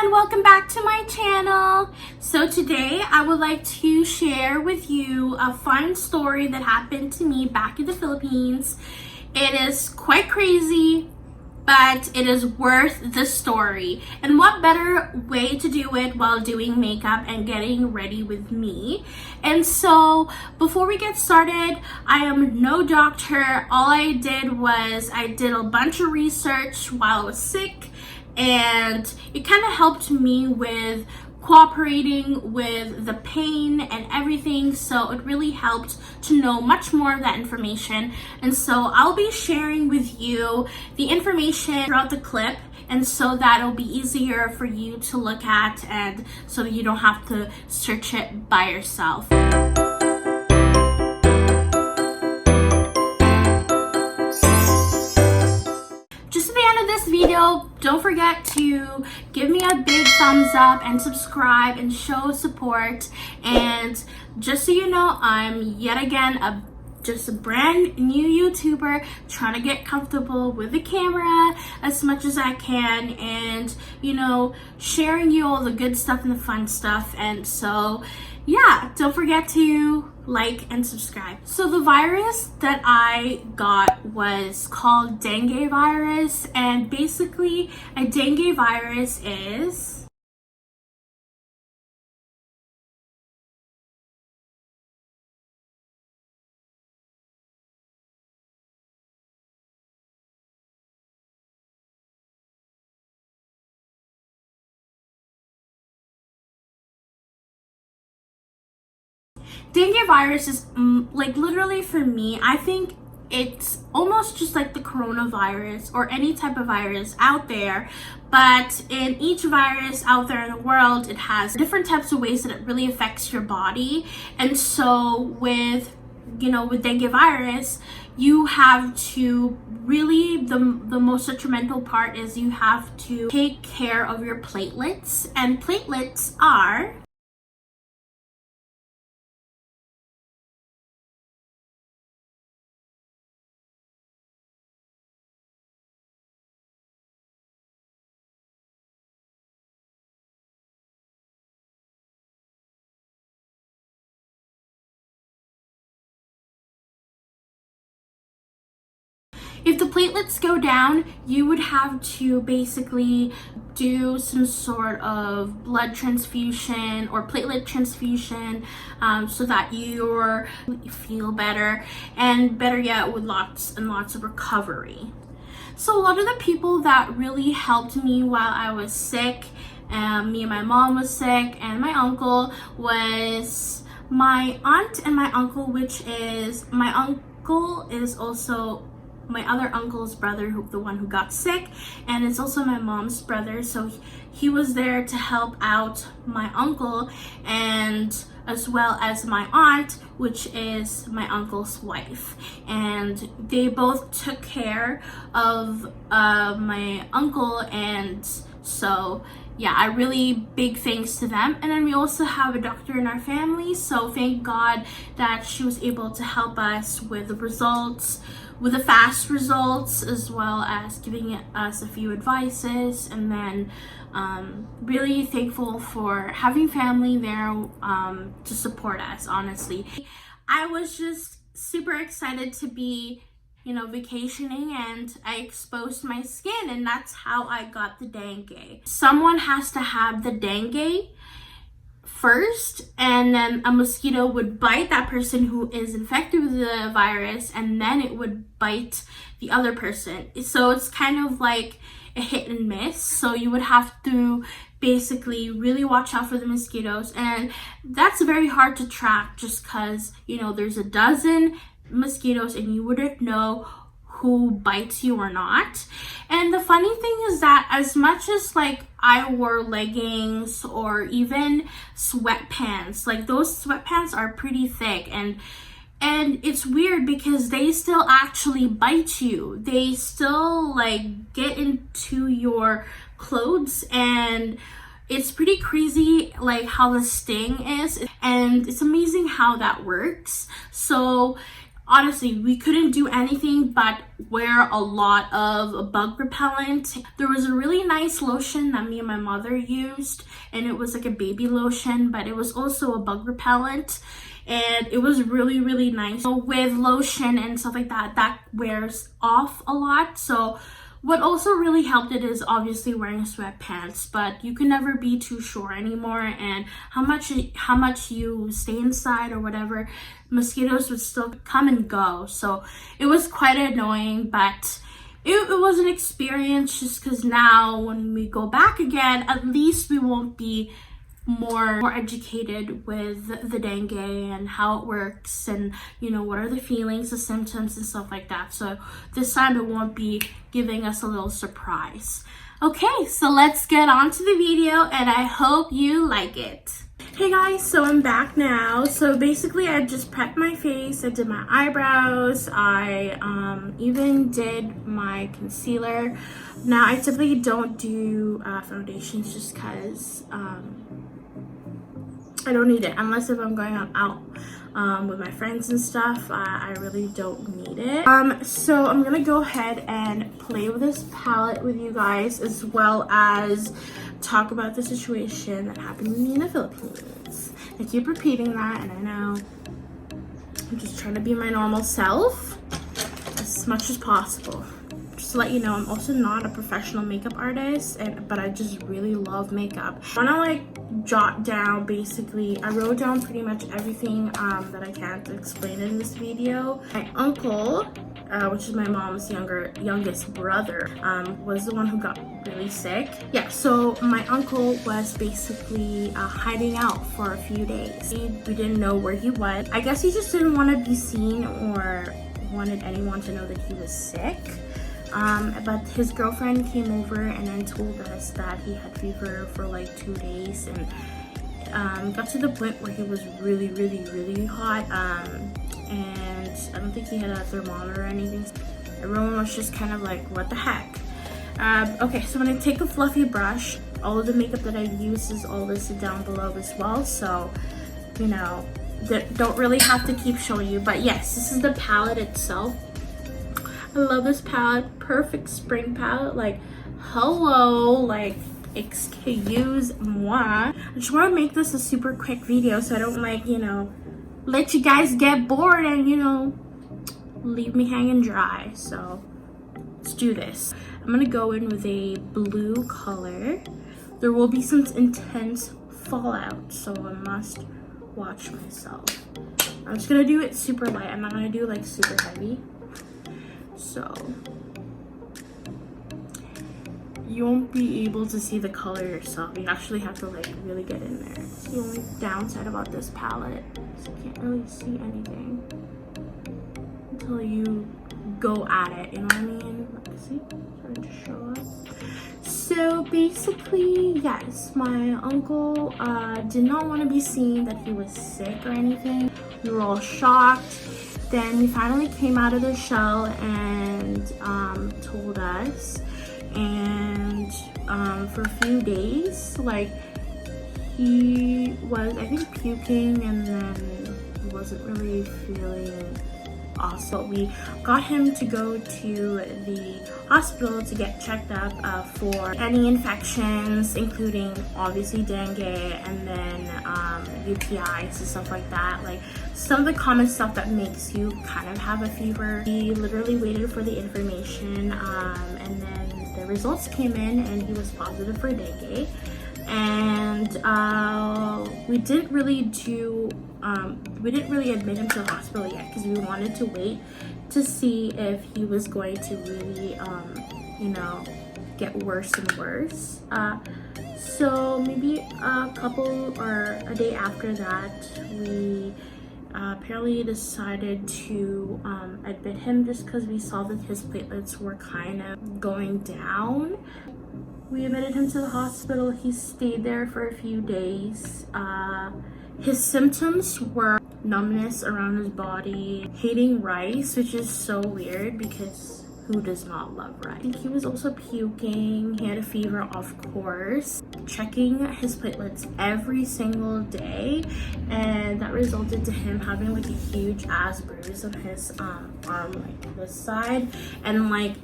everyone, welcome back to my channel. So today I would like to share with you a fun story that happened to me back in the Philippines. It is quite crazy, but it is worth the story. And what better way to do it while doing makeup and getting ready with me. And so before we get started, I am no doctor. All I did was I did a bunch of research while I was sick, and it kind of helped me with cooperating with the pain and everything, so it really helped to know much more of that information. And so I'll be sharing with you the information throughout the clip, and so that it'll be easier for you to look at, and so that you don't have to search it by yourself. Video, don't forget to give me a big thumbs up and subscribe and show support. And just so you know, I'm yet again just a brand new YouTuber trying to get comfortable with the camera as much as I can, and you know, sharing you all the good stuff and the fun stuff. And so yeah, don't forget to like and subscribe. So the virus that I got was called dengue virus, and basically a dengue virus is dengue virus is like, literally for me, I think it's almost just like the coronavirus or any type of virus out there, but in each virus out there in the world, it has different types of ways that it really affects your body. And so with dengue virus, you have to really, the most detrimental part is you have to take care of your platelets, and platelets are if the platelets go down, you would have to basically do some sort of blood transfusion or platelet transfusion, so that you feel better, and better yet, with lots and lots of recovery. So a lot of the people that really helped me while I was sick, me and my mom was sick, and my uncle, was my aunt and my uncle, which is, my uncle is also my other uncle's brother, the one who got sick, and it's also my mom's brother. So he was there to help out my uncle, and as well as my aunt, which is my uncle's wife, and they both took care of my uncle. And so yeah, I really big thanks to them. And then we also have a doctor in our family, so thank God that she was able to help us with the results, with the fast results, as well as giving us a few advices. And then really thankful for having family there to support us. Honestly, I was just super excited to be vacationing, and I exposed my skin, and that's how I got the dengue. Someone has to have the dengue first, and then a mosquito would bite that person who is infected with the virus, and then it would bite the other person. So it's kind of like a hit and miss. So you would have to basically really watch out for the mosquitoes, and that's very hard to track just because there's a dozen mosquitoes and you wouldn't know who bites you or not. And the funny thing is that as much as like I wore leggings or even sweatpants, like those sweatpants are pretty thick, and it's weird because they still actually bite you. They still like get into your clothes, and it's pretty crazy like how the sting is, and it's amazing how that works. So honestly, we couldn't do anything but wear a lot of bug repellent. There was a really nice lotion that me and my mother used, and it was like a baby lotion, but it was also a bug repellent, and it was really, really nice. So with lotion and stuff like that, that wears off a lot. So what also really helped it is obviously wearing sweatpants, but you can never be too sure anymore, and how much you stay inside or whatever, mosquitoes would still come and go. So it was quite annoying, but it was an experience, just because now when we go back again, at least we won't be more educated with the dengue and how it works, and you know, what are the feelings, the symptoms and stuff like that. So this time it won't be giving us a little surprise. Okay, so let's get on to the video, and I hope you like it. Hey guys, so I'm back now. So basically I just prepped my face, I did my eyebrows, I even did my concealer. Now I typically don't do foundations just because I don't need it unless if I'm going out with my friends and stuff. I really don't need it. So I'm gonna go ahead and play with this palette with you guys, as well as talk about the situation that happened to me in the Philippines. I keep repeating that, and I know I'm just trying to be my normal self as much as possible. Just to let you know, I'm also not a professional makeup artist, but I just really love makeup. I wanna like jot down, basically, I wrote down pretty much everything that I can to explain in this video. My uncle, which is my mom's youngest brother, was the one who got really sick. Yeah, so my uncle was basically hiding out for a few days. We didn't know where he was. I guess he just didn't want to be seen or wanted anyone to know that he was sick. But his girlfriend came over and then told us that he had fever for like 2 days, and got to the point where he was really, really, really hot. And I don't think he had a thermometer or anything. Everyone was just kind of like, what the heck? Okay, so I'm gonna take a fluffy brush. All of the makeup that I use is all listed down below as well, so you know, don't really have to keep showing you. But yes, this is the palette itself. I love this palette. Perfect spring palette. Like, hello, like, excuse moi. I just want to make this a super quick video so I don't, like, you know, let you guys get bored and, you know, leave me hanging dry. So let's do this. I'm gonna go in with a blue color. There will be some intense fallout, so I must watch myself. I'm just gonna do it super light. I'm not gonna do like super heavy. So you won't be able to see the color yourself. You actually have to like really get in there. It's the only downside about this palette, so you can't really see anything until you go at it, you know what I mean? Like, see, starting to show up. So basically, yes, my uncle did not want to be seen that he was sick or anything. We were all shocked. Then he finally came out of the shell and told us, and for a few days, like, he was, I think, puking, and then he wasn't really feeling awesome. We got him to go to the hospital to get checked up for any infections, including obviously dengue, and then UTIs and stuff like that. Like some of the common stuff that makes you kind of have a fever. We literally waited for the information, and then the results came in, and he was positive for dengue. And we didn't really admit him to the hospital yet because we wanted to wait to see if he was going to really, you know, get worse and worse. So maybe a couple or a day after that, we apparently decided to admit him just because we saw that his platelets were kind of going down. We admitted him to the hospital. He stayed there for a few days. His symptoms were numbness around his body, hating rice, which is so weird because Who does not love rice? I think he was also puking. He had a fever, of course. Checking his platelets every single day, and that resulted to him having like a huge ass bruise on his arm, like this side, and like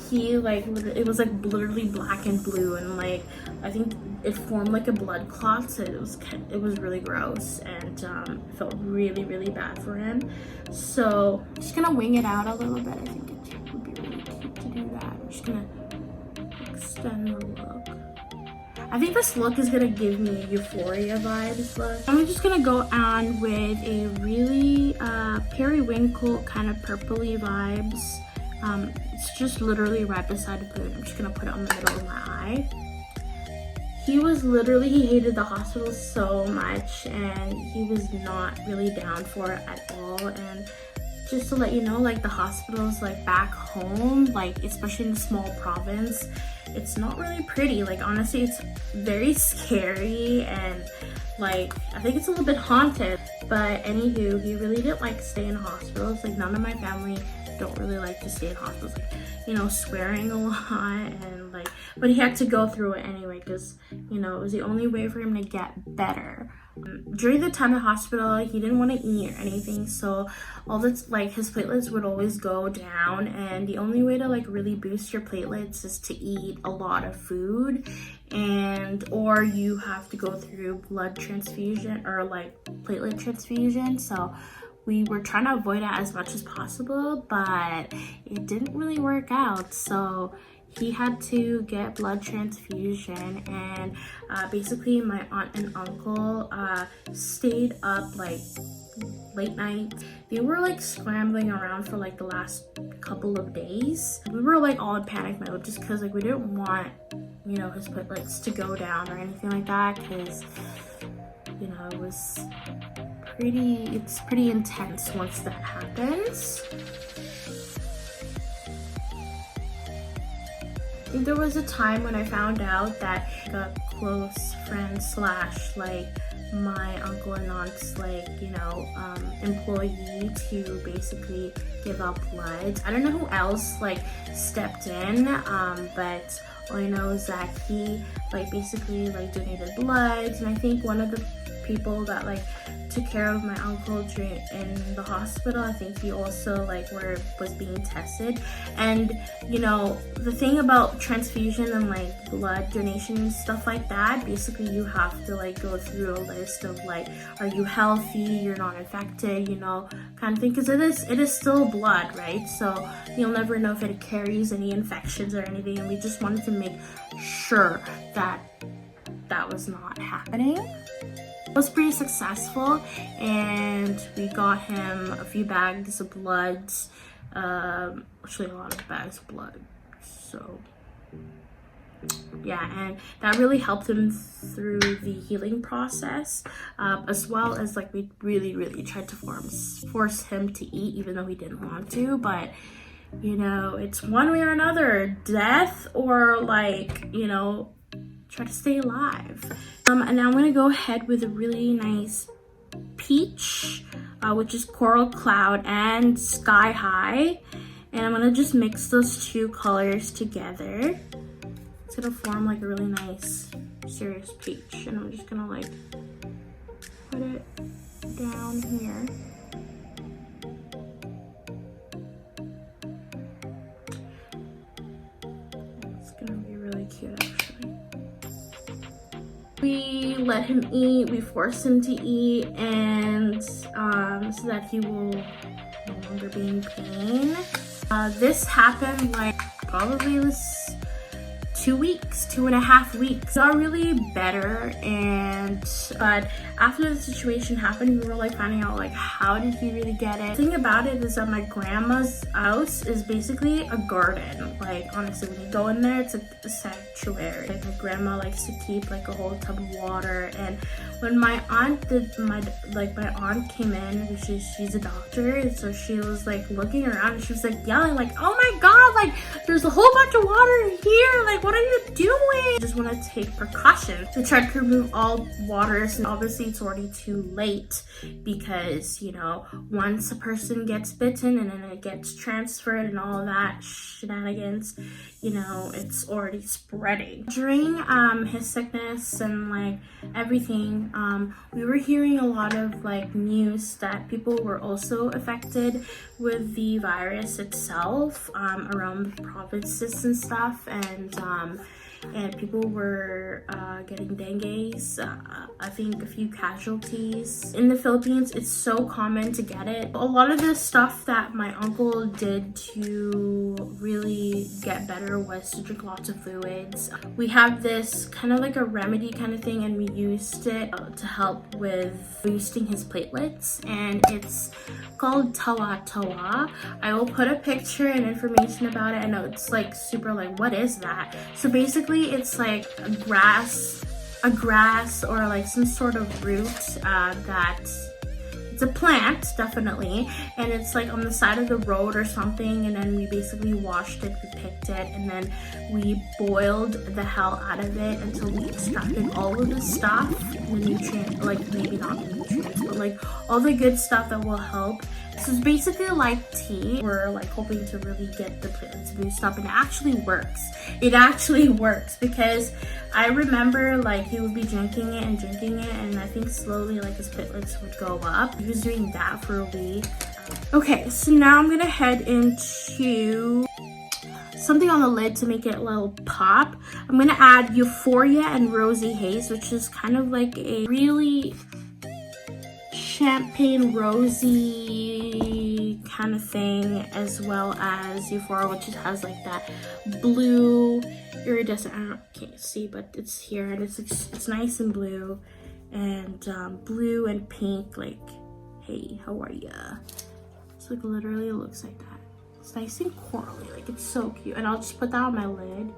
he like it was like literally black and blue, and like I think it formed like a blood clot, so it was really gross, and it felt really bad for him. So I'm just gonna wing it out a little bit. I think it would be really cute to do that. I'm just gonna extend the look. I think this look is gonna give me Euphoria vibes. Look, I'm just gonna go on with a really periwinkle kind of purpley vibes. It's just literally right beside the blue. I'm just gonna put it on the middle of my eye. He hated the hospital so much, and he was not really down for it at all. And just to let you know, like the hospitals like back home, like especially in a small province, it's not really pretty. Like honestly, it's very scary, and like I think it's a little bit haunted. But anywho, he really didn't like stay in hospitals. Like none of my family don't really like to stay in hospitals, like, you know, swearing a lot, and like, but he had to go through it anyway because, you know, it was the only way for him to get better. During the time in hospital, he didn't want to eat or anything, so all that's like his platelets would always go down, and the only way to like really boost your platelets is to eat a lot of food, and or you have to go through blood transfusion or like platelet transfusion. So we were trying to avoid it as much as possible, but it didn't really work out. So he had to get blood transfusion, and basically my aunt and uncle stayed up like late night. They were like scrambling around for like the last couple of days. We were like all in panic mode just because like we didn't want, you know, his platelets to go down or anything like that, because, you know, it's pretty intense once that happens. I think there was a time when I found out that a close friend slash like my uncle and aunt's like, you know, employee to basically give up blood. I don't know who else like stepped in, but all I know is that he like basically like donated blood, and I think one of the people that like took care of my uncle in the hospital, I think he also like was being tested. And you know, the thing about transfusion and like blood donation and stuff like that, basically you have to like go through a list of like, are you healthy, you're not infected, you know, kind of thing, because it is still blood, right? So you'll never know if it carries any infections or anything, and we just wanted to make sure that that was not happening. It was pretty successful, and we got him a few bags of blood, actually a lot of bags of blood. So yeah, and that really helped him through the healing process, as well as like we really tried to force him to eat, even though he didn't want to. But you know, it's one way or another, death or like, you know, try to stay alive. And now I'm gonna go ahead with a really nice peach, which is coral cloud and sky high, and I'm gonna just mix those two colors together. It's gonna form like a really nice serious peach, and I'm just gonna like put it down here. It's gonna be really cute actually. We let him eat, we forced him to eat, and so that he will no longer be in pain. This happened like probably this 2.5 weeks. Got really better, but after the situation happened, we were like finding out like how did he really get it. The thing about it is that my grandma's house is basically a garden. Like honestly, when you go in there, it's a sanctuary. Like my grandma likes to keep like a whole tub of water, and when my aunt came in, she's a doctor, and so she was like looking around and she was like yelling like, oh my god, like there's a whole bunch of water in here, like what what are you doing? I just want to take precautions to try to remove all waters, and obviously it's already too late because, you know, once a person gets bitten and then it gets transferred and all of that shenanigans, you know, it's already spreading. During his sickness and like everything, we were hearing a lot of like news that people were also affected with the virus itself around the provinces and stuff, and people were getting dengues. I think a few casualties. In the Philippines, it's so common to get it. A lot of the stuff that my uncle did to really get better was to drink lots of fluids. We have this kind of like a remedy kind of thing, and we used it to help with boosting his platelets, and it's called tawa tawa. I will put a picture and information about it. I know it's like super like, what is that? So basically it's like a grass or like some sort of root that it's a plant, definitely, and it's like on the side of the road or something, and then we basically washed it, we picked it, and then we boiled the hell out of it until we extracted all of the stuff, the nutrient, like maybe not the nutrients, but like all the good stuff that will help. So it's basically like tea. We're like hoping to really get the platelets boost up, and it actually works. It actually works because I remember like he would be drinking it, and I think slowly like his platelets would go up. He was doing that for a week. Okay, so now I'm gonna head into something on the lid to make it a little pop. I'm gonna add Euphoria and Rosy Haze, which is kind of like a really champagne rosy kind of thing, as well as Euphoria, which has like that blue iridescent, I can't see, but it's here, and it's nice and blue, and blue and pink, like, hey, how are ya? It's like literally looks like that. It's nice and corally, like it's so cute. And I'll just put that on my lid.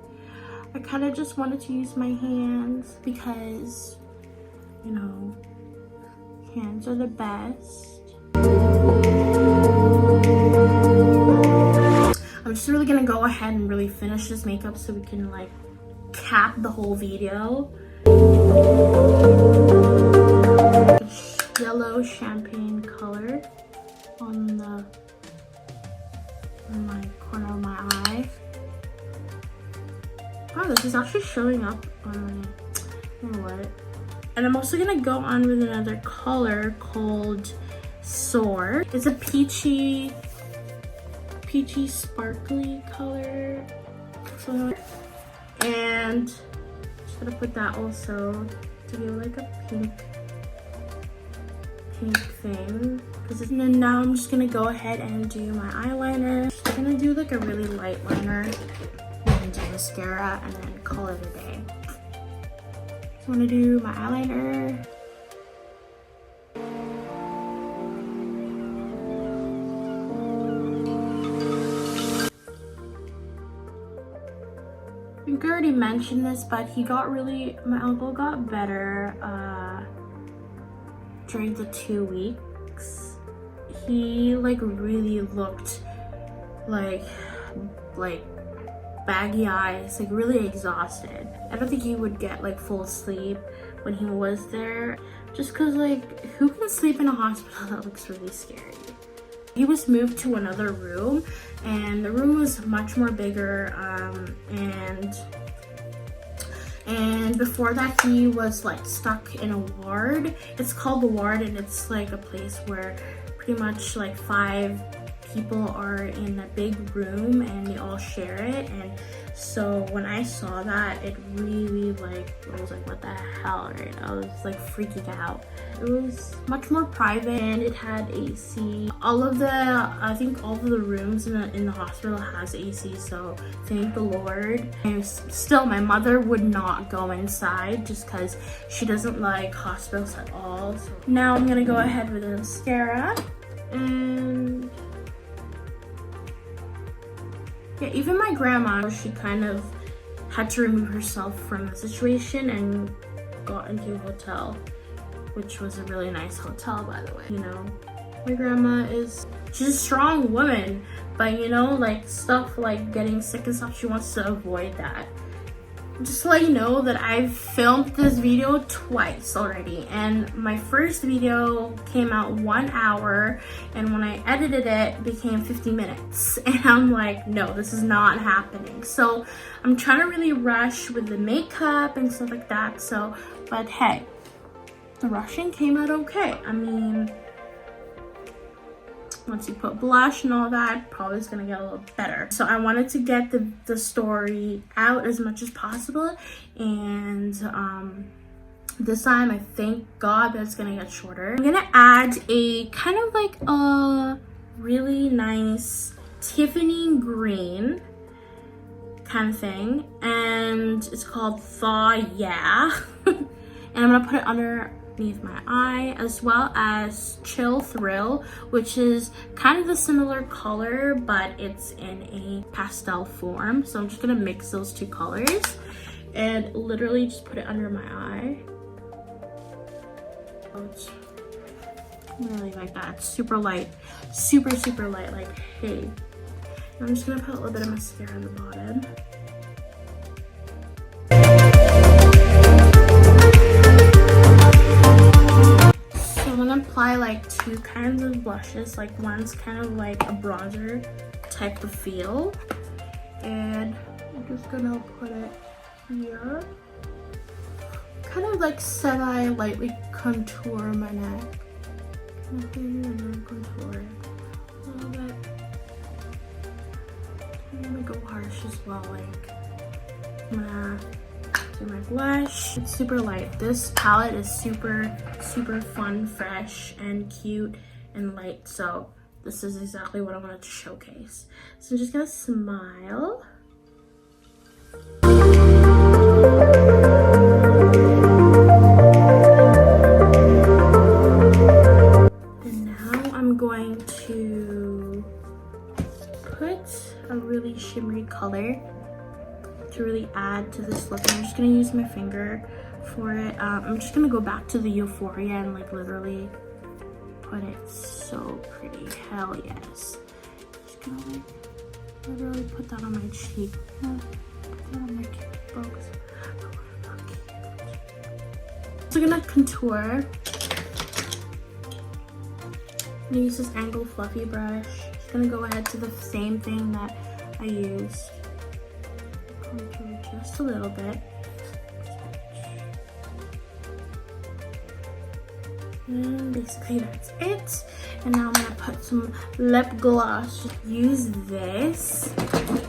I kind of just wanted to use my hands because, you know, hands are the best. I'm just really gonna go ahead and really finish this makeup so we can like cap the whole video. Yellow champagne color on my corner of my eye. Wow, this is actually showing up on my, you know what? And I'm also gonna go on with another color called Soar. It's a peachy sparkly color. So, and just gonna put that also to give like a pink thing. And then now I'm just gonna go ahead and do my eyeliner. I'm gonna do like a really light liner and do mascara and then call it a day. So I'm gonna do my eyeliner. I think I already mentioned this, but my uncle got better during the 2 weeks. He like really looked like baggy eyes, like really exhausted. I don't think he would get like full sleep when he was there, just because like who can sleep in a hospital? That looks really scary. He was moved to another room, and the room was much more bigger, and before that he was like stuck in a ward. It's called the ward, and it's like a place where pretty much like 5 people are in a big room and they all share it. And so when I saw that, it really like, I was like, what the hell, right? I was like freaking out. It was much more private and it had AC. I think all of the rooms in the hospital has AC, so thank the Lord. And still, my mother would not go inside just because she doesn't like hospitals at all. So now I'm gonna go ahead with the mascara. And yeah, even my grandma, she kind of had to remove herself from the situation and got into a hotel, which was a really nice hotel, by the way. You know, my grandma she's a strong woman, but you know, like stuff like getting sick and stuff, she wants to avoid that. just to let you know that I've filmed this video twice already, and my first video came out 1 hour, and when I edited it, it became 50 minutes. And I'm like, no, this is not happening. So I'm trying to really rush with the makeup and stuff like that. So, but hey, the rushing came out okay. I mean, once you put blush and all that, probably is gonna get a little better. So I wanted to get the story out as much as possible, and this time I thank God that it's gonna get shorter. I'm gonna add a kind of like a really nice Tiffany green kind of thing, and it's called Thaw Yeah. And I'm gonna put it underneath my eye, as well as Chill Thrill, which is kind of a similar color, but it's in a pastel form. So I'm just gonna mix those two colors and literally just put it under my eye. Oh, it's really like that. It's super light, super light, like, hey. I'm just gonna put a little bit of mascara on the bottom. I'm gonna apply like two kinds of blushes. Like one's kind of like a bronzer type of feel, and I'm just gonna put it here, kind of like semi-lightly contour my neck, and then contour a little bit. I'm gonna go harsh as well, like do my blush. It's super light. This palette is super fun, fresh, and cute and light. So this is exactly what I wanted to showcase. So I'm just gonna smile. And now I'm going to put a really shimmery color to really add to this look. I'm just gonna use my finger for it. I'm just gonna go back to the Euphoria and like literally put it so pretty. Hell yes. Just gonna like literally put that on my cheek. Put that on my cheekbones. So I'm gonna contour. I'm gonna use this angled fluffy brush. Just gonna go ahead to the same thing that I used. Contour just a little bit. And basically that's it. And now I'm gonna put some lip gloss. Just use this,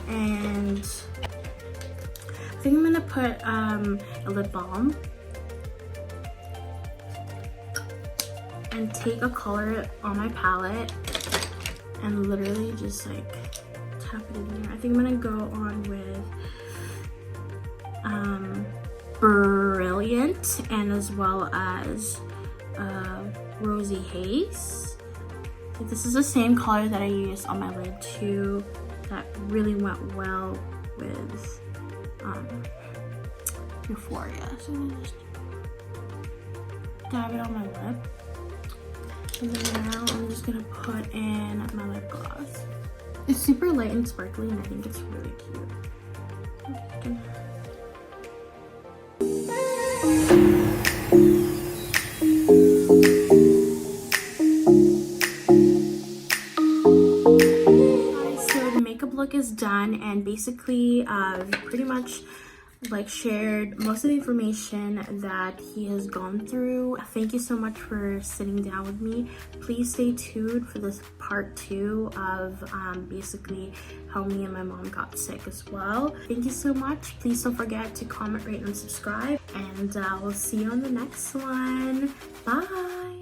and I think I'm gonna put a lip balm and take a color on my palette and literally just like tap it in there. I think I'm gonna go on with Brilliant, and as well as Rosy Haze. This is the same color that I used on my lid too. That really went well with Euphoria. So I'm gonna just dab it on my lip. And then now I'm just gonna put in my lip gloss. It's super light and sparkly, and I think it's really cute. I'm just gonna... So the makeup look is done, and basically pretty much like shared most of the information that he has gone through. Thank you so much for sitting down with me. Please stay tuned for this part 2 of basically how me and my mom got sick as well. Thank you so much. Please don't forget to comment, rate, and subscribe, and we'll see you on the next one. Bye.